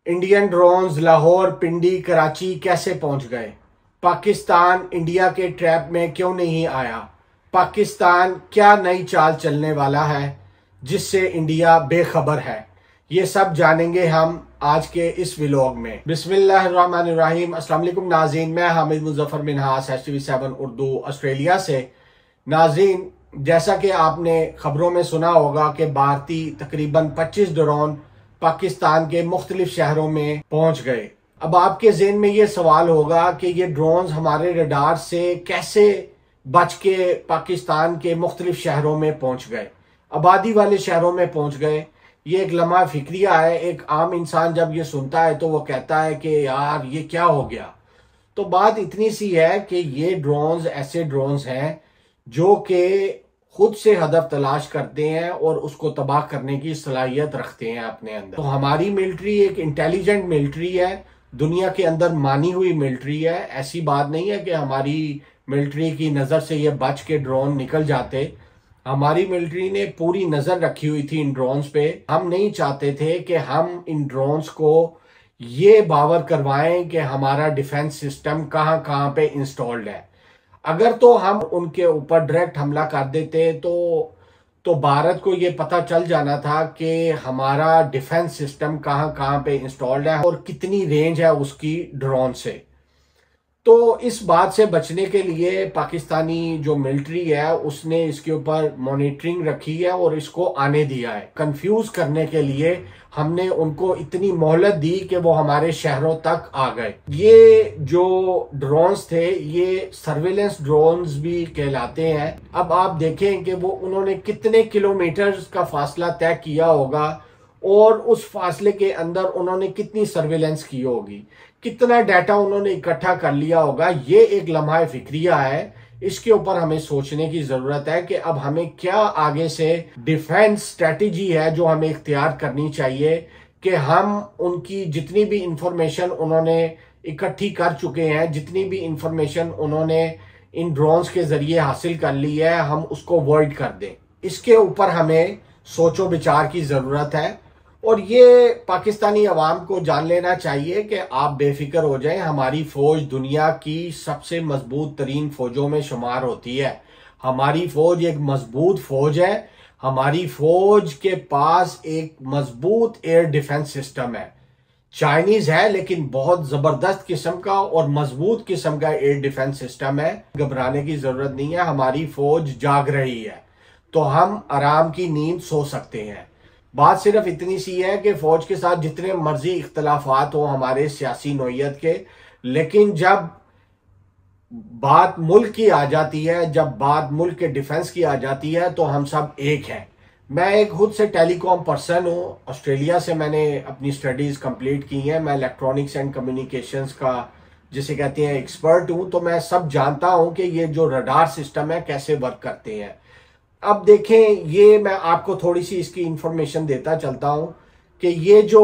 Indian drones Lahore, पिंडी, कराची कैसे पहुंच गए? पाकिस्तान इंडिया के ट्रैप में क्यों नहीं आया? पाकिस्तान क्या नई चाल चलने वाला है जिससे इंडिया बेखबर है? ये सब जानेंगे हम आज के इस व्लॉग में। बिस्मिल्लाहिर्रहमानिर्रहीम। अस्सलाम वालेकुम नाज़रीन, मैं हामिद मुजफ्फर मिनहास HTV7 उर्दू ऑस्ट्रेलिया से। नाज़रीन, जैसा कि आपने खबरों में सुना होगा कि भारतीय तकरीबन 25 ड्रोन पाकिस्तान के मुख्तलिफ शहरों में पहुंच गए। अब आपके ज़हन में ये सवाल होगा कि ये ड्रोन्स हमारे रडार से कैसे बच के पाकिस्तान के मुख्तलिफ शहरों में पहुंच गए, आबादी वाले शहरों में पहुंच गए। ये एक लम्हा फिक्रिया है। एक आम इंसान जब ये सुनता है तो वो कहता है कि यार ये क्या हो गया। तो बात इतनी सी है कि ये ड्रोन्स ऐसे ड्रोन्स हैं जो कि खुद से हदफ तलाश करते हैं और उसको तबाह करने की सलाहियत रखते हैं अपने अंदर। तो हमारी मिलिट्री एक इंटेलिजेंट मिलिट्री है, दुनिया के अंदर मानी हुई मिलिट्री है। ऐसी बात नहीं है कि हमारी मिलिट्री की नज़र से ये बच के ड्रोन निकल जाते। हमारी मिलिट्री ने पूरी नज़र रखी हुई थी इन ड्रोन्स पे। हम नहीं चाहते थे कि हम इन ड्रोन्स को ये बावर करवाएं कि हमारा डिफेंस सिस्टम कहाँ कहाँ पे इंस्टॉल्ड है। अगर तो हम उनके ऊपर डायरेक्ट हमला कर देते तो भारत को ये पता चल जाना था कि हमारा डिफेंस सिस्टम कहाँ कहाँ पे इंस्टॉल्ड है और कितनी रेंज है उसकी ड्रोन से। तो इस बात से बचने के लिए पाकिस्तानी जो मिलिट्री है उसने इसके ऊपर मॉनिटरिंग रखी है और इसको आने दिया है। कंफ्यूज करने के लिए हमने उनको इतनी मोहलत दी कि वो हमारे शहरों तक आ गए। ये जो ड्रोन्स थे ये सर्वेलेंस ड्रोन्स भी कहलाते हैं। अब आप देखें कि वो उन्होंने कितने किलोमीटर का फासला तय किया होगा और उस फासले के अंदर उन्होंने कितनी सर्वेलेंस की होगी, कितना डाटा उन्होंने इकट्ठा कर लिया होगा। ये एक लम्हा फिक्रिया है। इसके ऊपर हमें सोचने की जरूरत है कि अब हमें क्या आगे से डिफेंस स्ट्रेटेजी है जो हमें इख्तियार करनी चाहिए कि हम उनकी जितनी भी इंफॉर्मेशन उन्होंने इकट्ठी कर चुके हैं, जितनी भी इंफॉर्मेशन उन्होंने इन ड्रोन्स के जरिए हासिल कर ली है, हम उसको वर्ल्ड कर दें। इसके ऊपर हमें सोचो विचार की जरूरत है और ये पाकिस्तानी अवाम को जान लेना चाहिए कि आप बेफिक्र हो जाएं। हमारी फौज दुनिया की सबसे मजबूत तरीन फौजों में शुमार होती है। हमारी फौज एक मजबूत फौज है। हमारी फौज के पास एक मजबूत एयर डिफेंस सिस्टम है। चाइनीज है लेकिन बहुत जबरदस्त किस्म का और मजबूत किस्म का एयर डिफेंस सिस्टम है। घबराने की जरूरत नहीं है। हमारी फौज जाग रही है तो हम आराम की नींद सो सकते हैं। बात सिर्फ इतनी सी है कि फौज के साथ जितने मर्जी इख्तलाफात हो हमारे सियासी नौयत के, लेकिन जब बात मुल्क की आ जाती है, जब बात मुल्क के डिफेंस की आ जाती है तो हम सब एक हैं। मैं एक खुद से टेलीकॉम पर्सन हूँ। ऑस्ट्रेलिया से मैंने अपनी स्टडीज कंप्लीट की हैं। मैं इलेक्ट्रॉनिक्स एंड कम्युनिकेशंस का जिसे कहते हैं एक्सपर्ट हूँ। तो मैं सब जानता हूँ कि ये जो रडार सिस्टम है कैसे वर्क करते हैं। अब देखें, ये मैं आपको थोड़ी सी इसकी इंफॉर्मेशन देता चलता हूं कि ये जो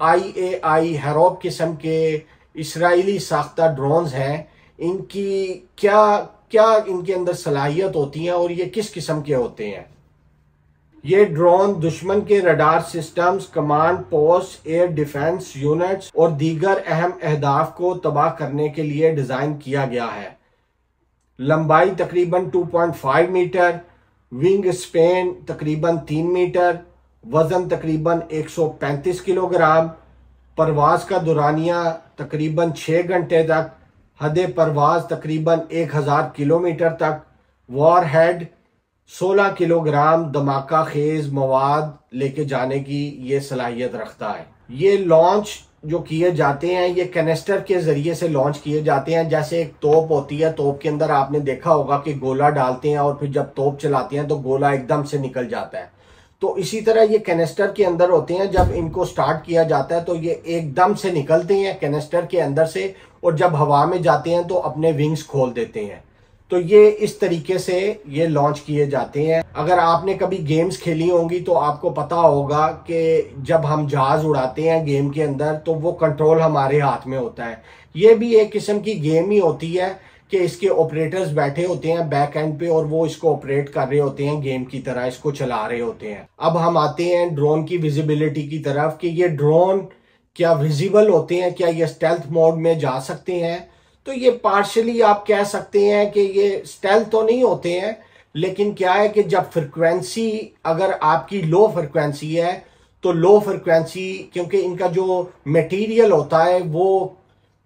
IAI हैरोप किस्म के इसराइली साख्ता ड्रोन्स हैं, इनकी क्या क्या इनके अंदर सलाहियत होती है और ये किस किस्म के होते हैं। ये ड्रोन दुश्मन के radar systems, command post, air defence units और दीगर अहम अहदाफ को तबाह करने के लिए डिजाइन किया गया है। लंबाई तकरीबन 2.5 मीटर, विंग स्पेन तकरीबन 3 मीटर, वजन तकरीबन 135 किलोग्राम, परवाज का दुरानिया तकरीबन 6 घंटे तक, हद परवाज तकरीबन 1000 किलोमीटर तक, वॉर हेड 16 किलोग्राम धमाका खेज मवाद लेके जाने की ये सलाहियत रखता है। ये लॉन्च जो किए जाते हैं ये कैनिस्टर के जरिए से लॉन्च किए जाते हैं। जैसे एक तोप होती है, तोप के अंदर आपने देखा होगा कि गोला डालते हैं और फिर जब तोप चलाते हैं तो गोला एकदम से निकल जाता है। तो इसी तरह ये कैनिस्टर के अंदर होते हैं। जब इनको स्टार्ट किया जाता है तो ये एकदम से निकलते हैं कैनिस्टर के अंदर से और जब हवा में जाते हैं तो अपने विंग्स खोल देते हैं। तो ये इस तरीके से ये लॉन्च किए जाते हैं। अगर आपने कभी गेम्स खेली होंगी तो आपको पता होगा कि जब हम जहाज उड़ाते हैं गेम के अंदर तो वो कंट्रोल हमारे हाथ में होता है। ये भी एक किस्म की गेम ही होती है कि इसके ऑपरेटर्स बैठे होते हैं बैक एंड पे और वो इसको ऑपरेट कर रहे होते हैं, गेम की तरह इसको चला रहे होते हैं। अब हम आते हैं ड्रोन की विजिबिलिटी की तरफ कि ये ड्रोन क्या विजिबल होते हैं, क्या ये स्टेल्थ मोड में जा सकते हैं? तो ये पार्शली आप कह सकते हैं कि ये स्टेल्थ तो नहीं होते हैं, लेकिन क्या है कि जब फ्रिक्वेंसी अगर आपकी लो फ्रिक्वेंसी है तो लो फ्रिक्वेंसी, क्योंकि इनका जो मटेरियल होता है वो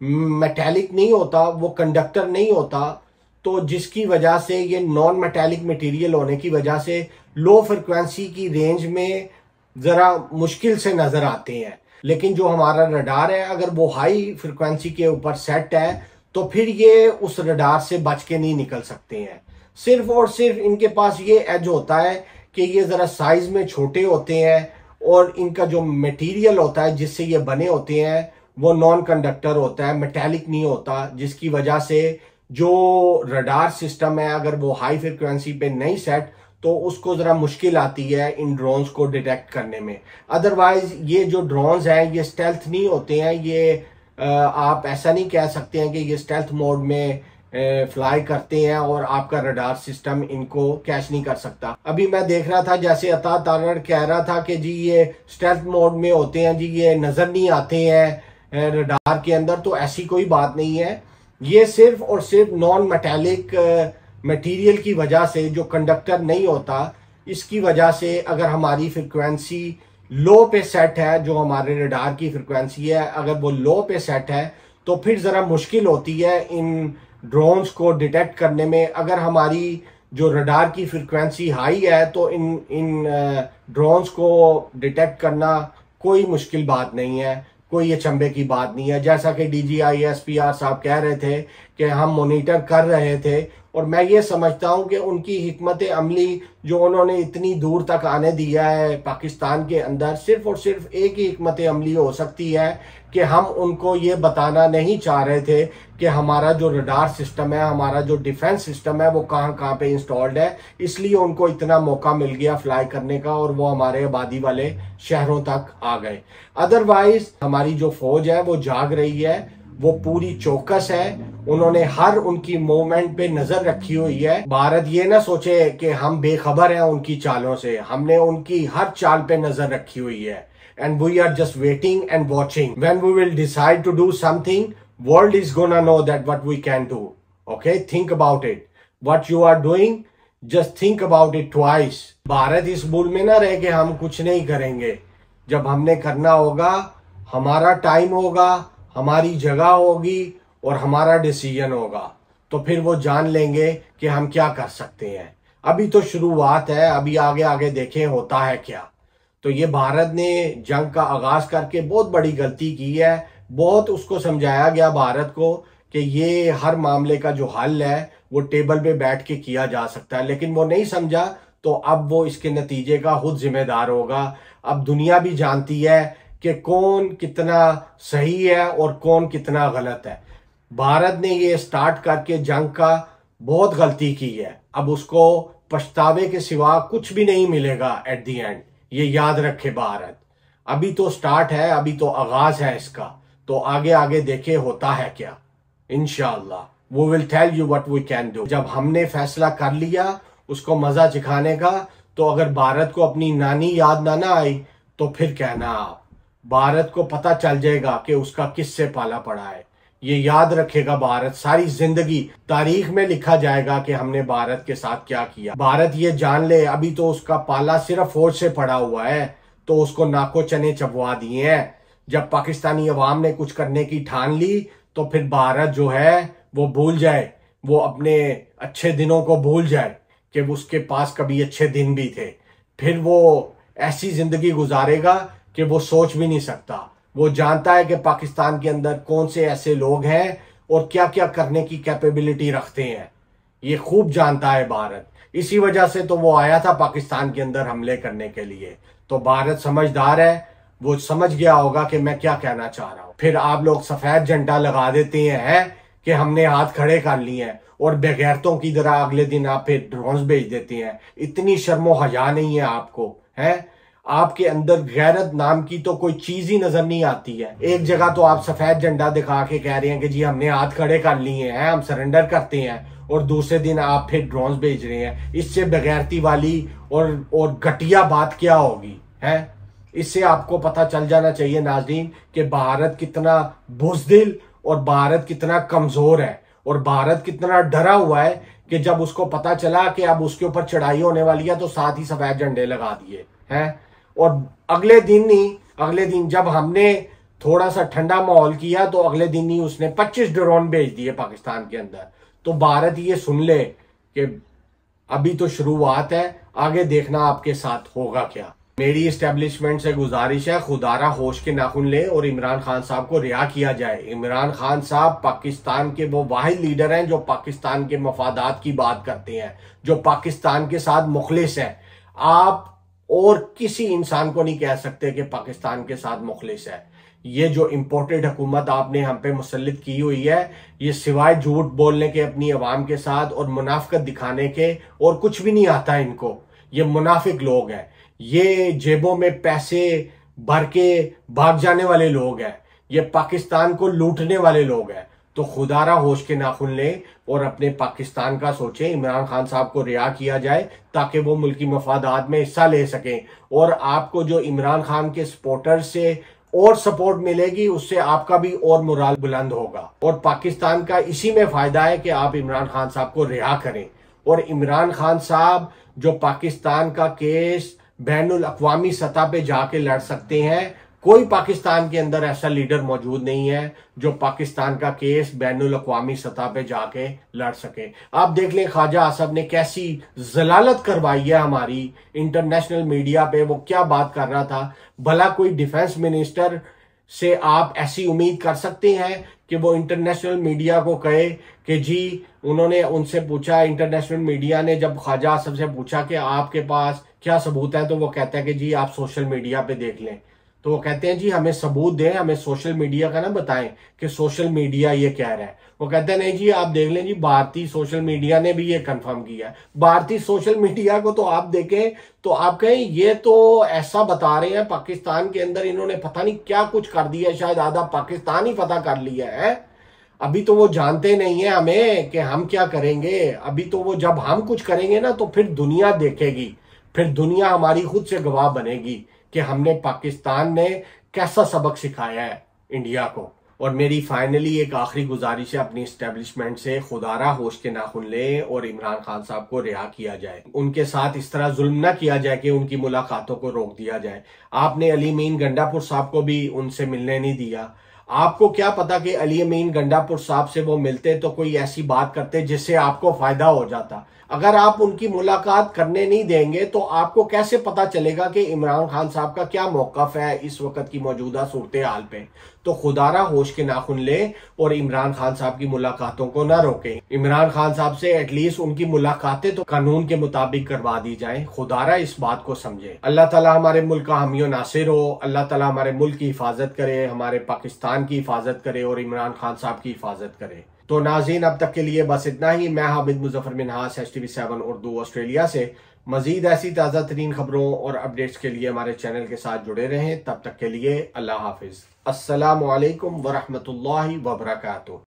मेटेलिक नहीं होता, वो कंडक्टर नहीं होता, तो जिसकी वजह से ये नॉन मेटेलिक मटेरियल होने की वजह से लो फ्रिक्वेंसी की रेंज में ज़रा मुश्किल से नज़र आते हैं। लेकिन जो हमारा रडार है अगर वो हाई फ्रिक्वेंसी के ऊपर सेट है तो फिर ये उस रडार से बच के नहीं निकल सकते हैं। सिर्फ और सिर्फ इनके पास ये एज होता है कि ये ज़रा साइज में छोटे होते हैं और इनका जो मटेरियल होता है जिससे ये बने होते हैं वो नॉन कंडक्टर होता है, मेटेलिक नहीं होता, जिसकी वजह से जो रडार सिस्टम है अगर वो हाई फ्रिक्वेंसी पे नहीं सेट तो उसको ज़रा मुश्किल आती है इन ड्रोन्स को डिटेक्ट करने में। अदरवाइज ये जो ड्रोन्स हैं ये स्टेल्थ नहीं होते हैं, ये आप ऐसा नहीं कह सकते हैं कि ये स्टेल्थ मोड में फ्लाई करते हैं और आपका रडार सिस्टम इनको कैच नहीं कर सकता। अभी मैं देख रहा था जैसे अता तारड़ कह रहा था कि जी ये स्टेल्थ मोड में होते हैं, जी ये नज़र नहीं आते हैं रडार के अंदर, तो ऐसी कोई बात नहीं है। ये सिर्फ और सिर्फ नॉन मेटेलिक मटेरियल की वजह से, जो कंडक्टर नहीं होता, इसकी वजह से अगर हमारी फ्रिक्वेंसी लो पे सेट है, जो हमारे रडार की फ्रिक्वेंसी है अगर वो लो पे सेट है तो फिर ज़रा मुश्किल होती है इन ड्रोन्स को डिटेक्ट करने में। अगर हमारी जो रडार की फ्रिक्वेंसी हाई है तो इन ड्रोन्स को डिटेक्ट करना कोई मुश्किल बात नहीं है, कोई ये चंबे की बात नहीं है। जैसा कि DGI SPR साहब कह रहे थे कि हम मॉनिटर कर रहे थे, और मैं ये समझता हूँ कि उनकी हिकमत अमली जो उन्होंने इतनी दूर तक आने दिया है पाकिस्तान के अंदर, सिर्फ और सिर्फ एक ही हिकमत अमली हो सकती है कि हम उनको ये बताना नहीं चाह रहे थे कि हमारा जो रडार सिस्टम है, हमारा जो डिफेंस सिस्टम है वो कहाँ कहाँ पे इंस्टॉल्ड है, इसलिए उनको इतना मौका मिल गया फ्लाई करने का और वो हमारे आबादी वाले शहरों तक आ गए। अदरवाइज हमारी जो फौज है वो जाग रही है, वो पूरी चौकस है, उन्होंने हर उनकी मूवमेंट पे नजर रखी हुई है। भारत ये ना सोचे कि हम बेखबर हैं उनकी चालों से, हमने उनकी हर चाल पे नजर रखी हुई है। And we are just waiting and watching. When we will decide to do something, world is gonna know that what we can do. Okay, think about it. What you are doing, just think about it twice. Bharat इस भूल में ना रहे कि हम कुछ नहीं करेंगे। जब हमने करना होगा, हमारा टाइम होगा, हमारी जगह होगी और हमारा डिसीजन होगा, तो फिर वो जान लेंगे कि हम क्या कर सकते हैं। अभी तो शुरुआत है, अभी आगे आगे देखें होता है क्या। तो ये भारत ने जंग का आगाज करके बहुत बड़ी गलती की है। बहुत उसको समझाया गया भारत को कि ये हर मामले का जो हल है वो टेबल पे बैठ के किया जा सकता है, लेकिन वो नहीं समझा, तो अब वो इसके नतीजे का खुद जिम्मेदार होगा। अब दुनिया भी जानती है कि कौन कितना सही है और कौन कितना गलत है। भारत ने ये स्टार्ट करके जंग का बहुत गलती की है, अब उसको पछतावे के सिवा कुछ भी नहीं मिलेगा एट द एंड, ये याद रखे भारत। अभी तो स्टार्ट है, अभी तो आगाज है इसका, तो आगे आगे देखे होता है क्या। इंशाअल्लाह वो will tell you what we can do. जब हमने फैसला कर लिया उसको मजा चिखाने का, तो अगर भारत को अपनी नानी याद ना आई तो फिर कहना आप, भारत को पता चल जाएगा कि उसका किससे पाला पड़ा है। ये याद रखेगा भारत, सारी जिंदगी तारीख में लिखा जाएगा कि हमने भारत के साथ क्या किया। भारत ये जान ले अभी तो उसका पाला सिर्फ फौज से पड़ा हुआ है, तो उसको नाको चने चबवा दिए हैं। जब पाकिस्तानी अवाम ने कुछ करने की ठान ली तो फिर भारत जो है वो भूल जाए, वो अपने अच्छे दिनों को भूल जाए कि उसके पास कभी अच्छे दिन भी थे। फिर वो ऐसी जिंदगी गुजारेगा कि वो सोच भी नहीं सकता। वो जानता है कि पाकिस्तान के अंदर कौन से ऐसे लोग हैं और क्या क्या करने की कैपेबिलिटी रखते हैं, ये खूब जानता है भारत। इसी वजह से तो वो आया था पाकिस्तान के अंदर हमले करने के लिए। तो भारत समझदार है, वो समझ गया होगा कि मैं क्या कहना चाह रहा हूँ। फिर आप लोग सफेद झंडा लगा देते हैं कि हमने हाथ खड़े कर लिए हैं, और बेगैरतों की तरह अगले दिन आप फिर ड्रोन्स भेज देते हैं। इतनी शर्मो हया नहीं है आपको, है आपके अंदर गैरत नाम की तो कोई चीज ही नजर नहीं आती है। एक जगह तो आप सफेद झंडा दिखा के कह रहे हैं कि जी हमने हाथ खड़े कर लिए हैं, हम सरेंडर करते हैं, और दूसरे दिन आप फिर ड्रोन्स भेज रहे हैं। इससे बेगैरती वाली और घटिया बात क्या होगी, है इससे आपको पता चल जाना चाहिए नाज़रीन कि भारत कितना बुज़दिल और भारत कितना कमज़ोर है और भारत कितना डरा हुआ है कि जब उसको पता चला कि अब उसके ऊपर चढ़ाई होने वाली है तो साथ ही सफेद झंडे लगा दिए हैं। और अगले दिन जब हमने थोड़ा सा ठंडा माहौल किया तो अगले दिन ही उसने 25 ड्रोन भेज दिए पाकिस्तान के अंदर। तो भारत ये सुन ले कि अभी तो शुरुआत है, आगे देखना आपके साथ होगा क्या। मेरी इस्टेब्लिशमेंट से गुजारिश है, खुदारा होश के नाखून ले और इमरान खान साहब को रिहा किया जाए। इमरान खान साहब पाकिस्तान के वो वाहिद लीडर हैं जो पाकिस्तान के मफादात की बात करते हैं, जो पाकिस्तान के साथ मुखलिस है। आप और किसी इंसान को नहीं कह सकते कि पाकिस्तान के साथ मुखलिस है। ये जो इम्पोर्टेड हुकूमत आपने हम पे मुसल्लित की हुई है, ये सिवाय झूठ बोलने के अपनी अवाम के साथ और मुनाफिकत दिखाने के और कुछ भी नहीं आता इनको। ये मुनाफिक लोग हैं, ये जेबों में पैसे भर के भाग जाने वाले लोग हैं, ये पाकिस्तान को लूटने वाले लोग हैं। तो खुदारा होश के नाखून लें और अपने पाकिस्तान का सोचें। इमरान खान साहब को रिहा किया जाए ताकि वो मुल्की मफादात में हिस्सा ले सकें। और आपको जो इमरान खान के सपोर्टर से और सपोर्ट मिलेगी, उससे आपका भी और मोराल बुलंद होगा। और पाकिस्तान का इसी में फायदा है कि आप इमरान खान साहब को रिहा करें। और इमरान खान साहब जो पाकिस्तान का केस बैनुल अक़वामी सतह पे जाके लड़ सकते हैं, कोई पाकिस्तान के अंदर ऐसा लीडर मौजूद नहीं है जो पाकिस्तान का केस बैनुल अक़वामी सतह पे जाके लड़ सके। आप देख लें ख्वाजा आसफ ने कैसी जलालत करवाई है हमारी इंटरनेशनल मीडिया पे। वो क्या बात कर रहा था, भला कोई डिफेंस मिनिस्टर से आप ऐसी उम्मीद कर सकते हैं कि वो इंटरनेशनल मीडिया को कहे कि जी, उन्होंने उनसे पूछा, इंटरनेशनल मीडिया ने जब ख्वाजा आसफ से पूछा कि आपके पास क्या सबूत है, तो वो कहता है कि जी आप सोशल मीडिया पे देख लें। तो वो कहते हैं जी हमें सबूत दें, हमें सोशल मीडिया का ना बताएं कि सोशल मीडिया ये कह रहा है। वो कहते हैं नहीं जी आप देख लें जी, भारतीय सोशल मीडिया ने भी ये कंफर्म किया है। भारतीय सोशल मीडिया को तो आप देखें तो आप कहें ये तो ऐसा बता रहे हैं पाकिस्तान के अंदर इन्होंने पता नहीं क्या कुछ कर दिया, शायद आधा पाकिस्तान ही पता कर लिया है। अभी तो वो जानते नहीं है हमें कि हम क्या करेंगे। अभी तो वो जब हम कुछ करेंगे ना तो फिर दुनिया देखेगी, फिर दुनिया हमारी खुद से गवाह बनेगी कि हमने पाकिस्तान ने कैसा सबक सिखाया है इंडिया को। और मेरी फाइनली एक आखिरी गुजारिश है अपनी इस्टेब्लिशमेंट से, खुदारा होश के नाखून लें और इमरान खान साहब को रिहा किया जाए। उनके साथ इस तरह जुल्म ना किया जाए कि उनकी मुलाकातों को रोक दिया जाए। आपने अली अमीन गंडापुर साहब को भी उनसे मिलने नहीं दिया। आपको क्या पता कि अली अमीन गंडापुर साहब से वो मिलते तो कोई ऐसी बात करते जिससे आपको फायदा हो जाता। अगर आप उनकी मुलाकात करने नहीं देंगे तो आपको कैसे पता चलेगा कि इमरान खान साहब का क्या मौक़िफ़ है इस वक्त की मौजूदा सूरत हाल पे। तो खुदारा होश के नाखून ले और इमरान खान साहब की मुलाकातों को ना रोकें। इमरान खान साहब से एटलीस्ट उनकी मुलाकातें तो कानून के मुताबिक करवा दी जाएं। खुदारा इस बात को समझे। अल्लाह ताला हमारे मुल्क का हामी नासिर हो। अल्लाह ताला हमारे मुल्क की हिफाजत करे, हमारे पाकिस्तान की हिफाजत करे और इमरान खान साहब की हिफाजत करे। तो नाज़रीन अब तक के लिए बस इतना ही। मैं हामिद मुजफ्फर मिन्हास HTV7 उर्दू ऑस्ट्रेलिया से। मजीद ऐसी ताज़ा तरीन खबरों और अपडेट्स के लिए हमारे चैनल के साथ जुड़े रहें। तब तक के लिए अल्लाह हाफिज। अस्सलामु अलैकुम वरहमतुल्लाहि वबरकातुहू।